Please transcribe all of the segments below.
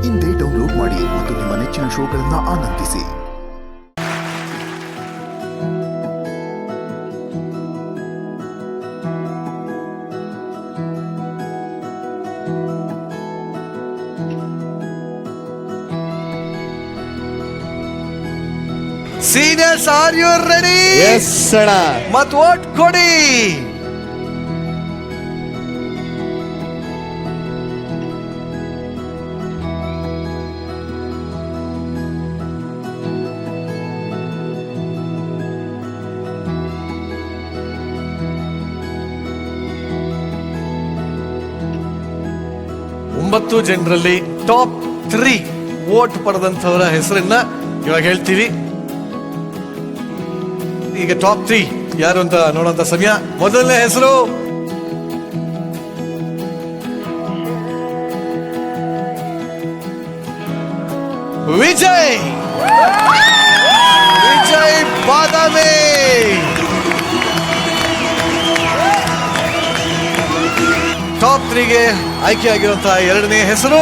ಇಂದೇ ಡೌನ್ಲೋಡ್ ಮಾಡಿ ಮತ್ತು ನಿಮ್ಮ ನೆಚ್ಚಿನ ಶೋಗಳನ್ನು ಆನಂದಿಸಿ. Seniors, are you ready? Yes, sir. Mat vote kodi. ಒಂಬತ್ತು ಜನರಲ್ಲಿ ಟಾಪ್ 3 ವೋಟ್ ಪಡೆದಂತವರ ಹೆಸರನ್ನ ಇವಾಗ ಹೇಳ್ತೀವಿ. ಈಗ ಟಾಪ್ 3 ಯಾರು ಅಂತ ನೋಡುವಂತ ಸಮಯ. ಮೊದಲನೇ ಹೆಸರು ವಿಜಯ್ ಬಾದಾಮಿ. ಟಾಪ್ 3ಗೆ ಆಯ್ಕೆ ಆಗಿರುವಂತಹ ಎರಡನೇ ಹೆಸರು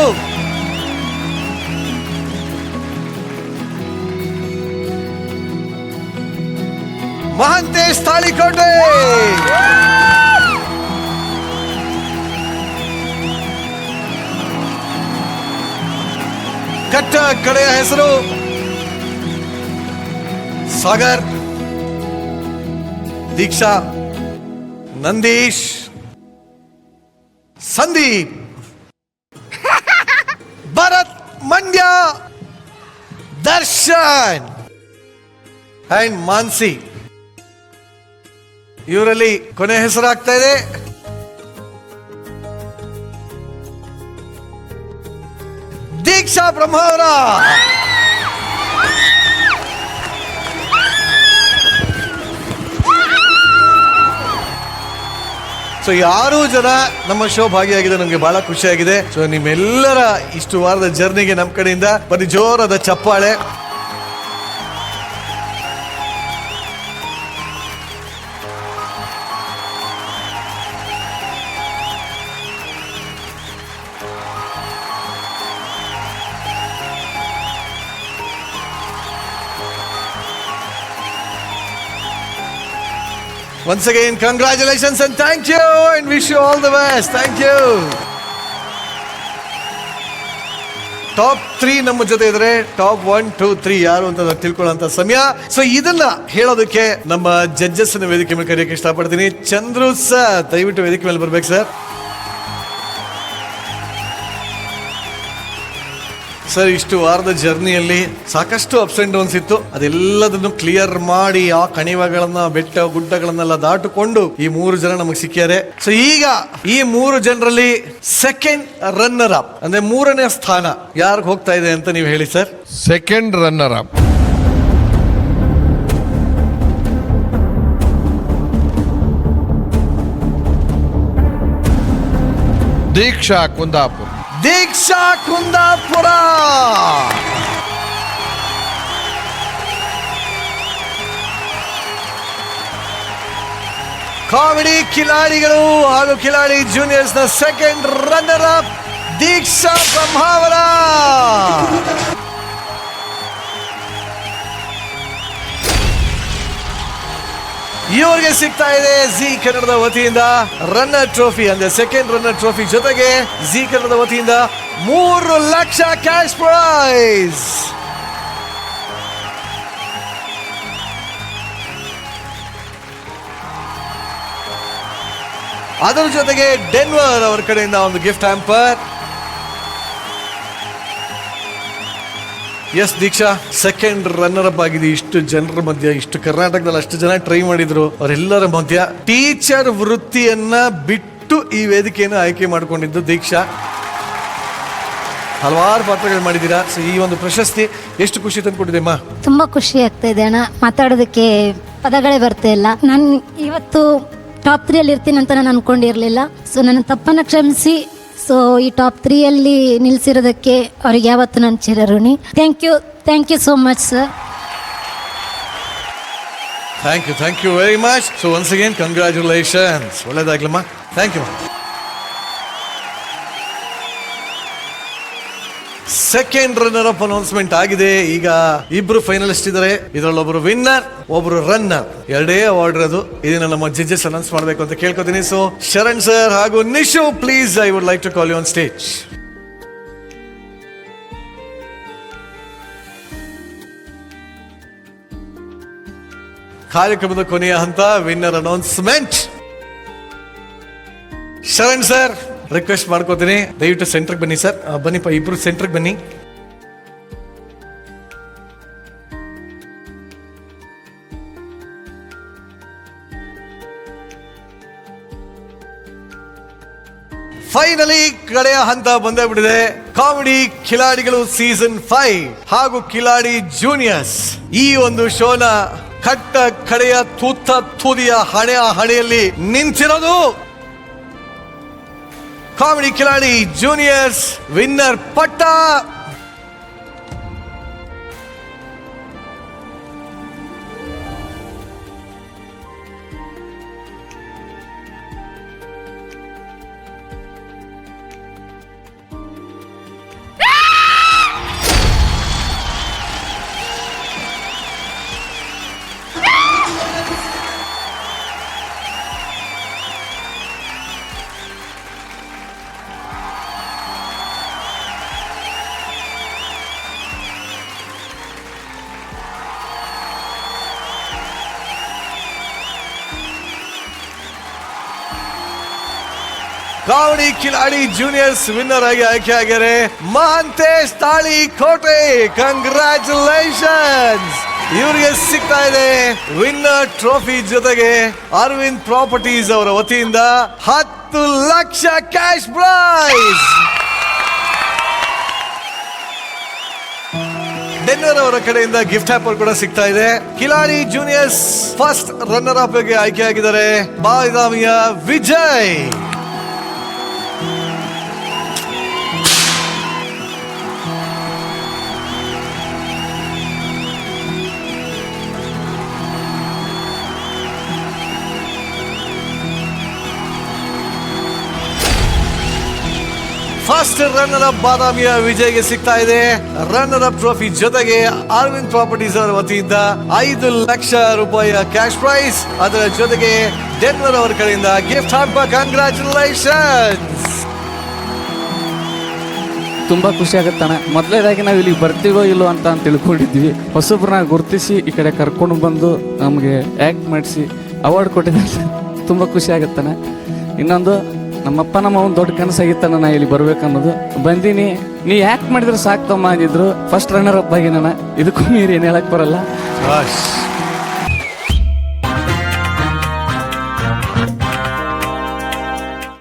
ಮಹಾಂತೇಶ್ ತಾಳಿಕೋಟೆ. ಕಟ್ಟ ಕಡೆಯ ಹೆಸರು ಸಾಗರ್, ದೀಕ್ಷಾ, ನಂದೀಶ್, ಸಂದೀಪ್, ಭರತ್, ಮಂಡ್ಯ, ದರ್ಶನ್ ಅಂಡ್ ಮಾನ್ಸಿ. ಇವರಲ್ಲಿ ಕೊನೆ ಹೆಸರಾಗ್ತಾ ಇದೆ ದೀಕ್ಷಾ ಬ್ರಹ್ಮಾವರ. ಸೊ 6 ಜನ ನಮ್ಮ ಶೋ ಭಾಗಿಯಾಗಿದೆ, ನಮ್ಗೆ ಬಹಳ ಖುಷಿಯಾಗಿದೆ. ಸೊ ನಿಮ್ಮೆಲ್ಲರ ಇಷ್ಟು ವಾರದ ಜರ್ನಿಗೆ ನಮ್ಮ ಕಡೆಯಿಂದ ಬರೀ ಜೋರಾದ ಚಪ್ಪಾಳೆ. Once again, congratulations and thank you and wish you all the best. Thank you. Top 3 ನಮ್ಮ ಜೊತೆ ಇದ್ರೆ ಟಾಪ್ 1, 2, 3 ಯಾರು ಅಂತ ತಿಳ್ಕೊಳ್ಳೋಂತ ಸಮಯ. ಸೊ ಇದನ್ನ ಹೇಳೋದಕ್ಕೆ ನಮ್ಮ ಜಡ್ಜಸ್ ವೇದಿಕೆ ಮೇಲೆ ಕರೆಯಕ್ಕೆ ಇಷ್ಟಪಡ್ತೀನಿ. ಚಂದ್ರು ಸರ್, ದಯವಿಟ್ಟು ವೇದಿಕೆ ಮೇಲೆ ಬರ್ಬೇಕು ಸರ್. ಸರ್, ಇಷ್ಟು ವಾರದ ಜರ್ನಿಯಲ್ಲಿ ಸಾಕಷ್ಟು ಅಪ್ಸ್ ಅಂಡ್ ಡೌನ್ಸ್ ಇತ್ತು. ಅದೆಲ್ಲದನ್ನು ಕ್ಲಿಯರ್ ಮಾಡಿ ಆ ಕಣಿವೆಗಳನ್ನ, ಬೆಟ್ಟ ಗುಡ್ಡಗಳನ್ನೆಲ್ಲ ದಾಟುಕೊಂಡು ಈ 3 ಜನ ನಮಗೆ ಸಿಕ್ಕಿದ್ದಾರೆ. ಸೊ ಈಗ ಈ 3 ಜನರಲ್ಲಿ ಸೆಕೆಂಡ್ ರನ್ನರ್ ಅಪ್ ಅಂದ್ರೆ 3ನೇ ಸ್ಥಾನ ಯಾರಿಗೆ ಹೋಗ್ತಾ ಇದೆ ಅಂತ ನೀವು ಹೇಳಿ ಸರ್. ಸೆಕೆಂಡ್ ರನ್ನರ್ ಅಪ್ ದೀಕ್ಷಾ ಕುಂದಾಪುರ. ದೀಕ್ಷಾ ಕುಂದಾಪುರ. ಕಾಮಿಡಿ ಕಿಲಾಡಿಗಳು ಹಾಗೂ ಕಿಲಾಡಿ ಜೂನಿಯರ್ಸ್ ನ ಸೆಕೆಂಡ್ ರನ್ನರ್ ಅಪ್ ದೀಕ್ಷಾ ಬ್ರಹ್ಮಾವರ. ಇವರಿಗೆ ಸಿಗ್ತಾ ಇದೆ ಜಿ ಕನ್ನಡದ ವತಿಯಿಂದ ರನ್ನರ್ ಟ್ರೋಫಿ ಅಂದ್ರೆ ಸೆಕೆಂಡ್ ರನ್ನರ್ ಟ್ರೋಫಿ ಜೊತೆಗೆ ಜಿ ಕನ್ನಡದ ವತಿಯಿಂದ 3 ಲಕ್ಷ ಕ್ಯಾಶ್ ಪ್ರೈಸ್. ಅದರ ಜೊತೆಗೆ ಡೆನ್ವರ್ ಅವರ ಕಡೆಯಿಂದ ಒಂದು ಗಿಫ್ಟ್ ಹ್ಯಾಂಪರ್. ಎಸ್ ದೀಕ್ಷಾ, ಸೆಕೆಂಡ್ ರನ್ನರ್ ಅಪ್ ಆಗಿದೆ. ಇಷ್ಟು ಜನರ ಮಧ್ಯ, ಇಷ್ಟು ಕರ್ನಾಟಕದಲ್ಲಿ ಅಷ್ಟು ಜನ ಟ್ರೈ ಮಾಡಿದ್ರು, ಅವರೆಲ್ಲರ ಮಧ್ಯ ಟೀಚರ್ ವೃತ್ತಿಯನ್ನ ಬಿಟ್ಟು ಈ ವೇದಿಕೆಯನ್ನು ಆಯ್ಕೆ ಮಾಡಿಕೊಂಡಿದ್ದು ದೀಕ್ಷಾ. ಹಲವಾರು ಪಾತ್ರಗಳು ಮಾಡಿದ್ದೀರಾ. ಸೊ ಈ ಒಂದು ಪ್ರಶಸ್ತಿ ಎಷ್ಟು ಖುಷಿ ತಂದ್ಕೊಟ್ಟಿದೆ ಅಮ್ಮ? ತುಂಬಾ ಖುಷಿ ಆಗ್ತಾ ಇದೆ ಅಣ್ಣ, ಮಾತಾಡೋದಕ್ಕೆ ಪದಗಳೇ ಬರ್ತಾ ಇಲ್ಲ. ನಾನು ಇವತ್ತು ಟಾಪ್ 3 ಅಲ್ಲಿ ಇರ್ತೀನಿ ಅಂತ ನಾನು ಅನ್ಕೊಂಡಿರ್ಲಿಲ್ಲ. ಸೊ ನನ್ನ ತಪ್ಪನ್ನ ಕ್ಷಮಿಸಿ. ಸೊ ಈ ಟಾಪ್ 3 ಅಲ್ಲಿ ನಿಲ್ಸಿರೋದಕ್ಕೆ ಅವ್ರಿಗೆ ಯಾವತ್ತು ನಾನು ಚಿರಋಣಿ. Thank you so much sir. Thank you very much. So once again congratulations. ಒಳ್ಳೇದಾಗ್ಲಮ್ಮ. Thank you. Second runner up announcement ಆಗಿದೆ. ಈಗ ಇಬ್ರು ಫೈನಲಿಸ್ಟ್ ಇದ್ದಾರೆ. ಇದರಲ್ಲಿ ಒಬ್ರು ವಿನ್ನರ್, ಒಬ್ರು ರನ್ನರ್, ಎರಡೇ ಅವಾರ್ಡ್ ಇರೋದು. ಇದನ್ನ ನಮ್ಮ ಜಡ್ಜಸ್ ಅನೌನ್ಸ್ ಮಾಡಬೇಕು ಅಂತ ಕೇಳ್ಕೊತೀನಿ. ಸೊ ಶರಣ್ ಸರ್ ಹಾಗೂ Nishu, please I would like to call you on stage. ಕಾರ್ಯಕ್ರಮದ ಕೊನೆಯ ಹಂತ, winner announcement. Sharan sir, request ಮಾಡ್ಕೋತೀನಿ, ದಯವಿಟ್ಟು ಸೆಂಟ್ರಿಗೆ ಬನ್ನಿ ಸರ್. ಬನ್ನಿಪ್ಪ, ಇಬ್ರು ಸೆಂಟ್ರಿಗೆ ಬನ್ನಿ. ಫೈನಲಿ ಕಡೆಯ ಹಂತ ಬಂದೇ ಬಿಟ್ಟಿದೆ. ಕಾಮಿಡಿ ಕಿಲಾಡಿಗಳು ಸೀಸನ್ 5 ಹಾಗೂ ಕಿಲಾಡಿ ಜೂನಿಯರ್ಸ್ ಈ ಒಂದು ಶೋನ ಕಟ್ಟ ಕಡೆಯ ತುದಿಯ ಹಣೆಯಲ್ಲಿ ನಿಂತಿರೋದು ಕಾಮಿಡಿ ಕಿಲಾಡಿ ಜೂನಿಯರ್ಸ್ ವಿನ್ನರ್ ಪಟ್ಟ ಕಾಮಿಡಿ ಕಿಲಾಡಿ ಜೂನಿಯರ್ಸ್ ವಿನ್ನರ್ ಆಗಿ ಆಯ್ಕೆ ಆಗ್ಯಾರೆ ಮಹಾಂತೇಶ್ ತಾಳಿಕೋಟೆ. ಕಂಗ್ರ್ಯಾಚುಲೇಷನ್ಸ್. ಇವರಿಗೆ ಸಿಗ್ತಾ ಇದೆ ವಿನ್ನರ್ ಟ್ರೋಫಿ ಜೊತೆಗೆ ಅರವಿಂದ್ ಪ್ರಾಪರ್ಟೀಸ್ ಅವರ ವತಿಯಿಂದ 10 ಲಕ್ಷ ಕ್ಯಾಶ್ ಪ್ರೈಸ್. ಡೆನ್ನರ್ ಅವರ ಕಡೆಯಿಂದ ಗಿಫ್ಟ್ ಹ್ಯಾಪರ್ ಕೂಡ ಸಿಗ್ತಾ ಇದೆ. Kiladi juniors first runner up ಗೆ ಆಯ್ಕೆ ಆಗಿದ್ದಾರೆ ಬಾದಾಮಿಯ ವಿಜಯ್. ಫಸ್ಟ್ ರನ್ನರ್ ಅಪ್ ಬಾದಾಮಿಯ ವಿಜಯ್ಗೆ ಸಿಗ್ತಾ ಇದೆ ರನ್ನರ್ ಅಪ್ ಟ್ರೋಫಿ ಜೊತೆಗೆ ಅರವಿಂದ್ ಪ್ರಾಪರ್ಟೀಸ್ ಅವರ ವತಿಯಿಂದ 5 ಲಕ್ಷ ರೂಪಾಯಿಯ ಕ್ಯಾಶ್ ಪ್ರೈಸ್. ಅದರ ಜೊತೆಗೆ ಡೆನ್ವರ್ ಅವರ ಕಡೆಯಿಂದ ಗಿಫ್ಟ್ ಹಬ್ಬ. ಕಂಗ್ರ್ಯಾಚುಲೇಷನ್ಸ್. ತುಂಬ ಖುಷಿ ಆಗುತ್ತಣ್ಣ. ಮೊದಲೇದಾಗಿ ನಾವು ಇಲ್ಲಿಗೆ ಬರ್ತೀವೋ ಇಲ್ಲೋ ಅಂತ ತಿಳ್ಕೊಂಡಿದ್ವಿ. ಹೊಸಬ್ರನ್ನ ಗುರುತಿಸಿ ಈ ಕಡೆ ಕರ್ಕೊಂಡು ಬಂದು ನಮಗೆ ಆ್ಯಕ್ಟ್ ಮಾಡಿಸಿ ಅವಾರ್ಡ್ ಕೊಟ್ಟಿದ್ದಾರೆ. ತುಂಬ ಖುಷಿ ಆಗುತ್ತಣ್ಣ. ಇನ್ನೊಂದು, ನಮ್ಮಪ್ಪ ನಮ್ಮ ಒಂದು ದೊಡ್ಡ ಕನಸಾಗಿತ್ತಣ್ಣ ನಾ ಇಲ್ಲಿ ಬರ್ಬೇಕನ್ನೋದು. ಬಂದೀನಿ, ನೀ ಆ್ಯಕ್ಟ್ ಮಾಡಿದ್ರೆ ಸಾಕ್ತಮ್ಮ ಅಂದಿದ್ರು. ಫಸ್ಟ್ ರನ್ನರ್ ಅಪ್ ಆಗಿ ನಾನು ಇದಕ್ಕೂ ಮೀರಿ ಏನು ಹೇಳಕ್ ಬರಲ್ಲ.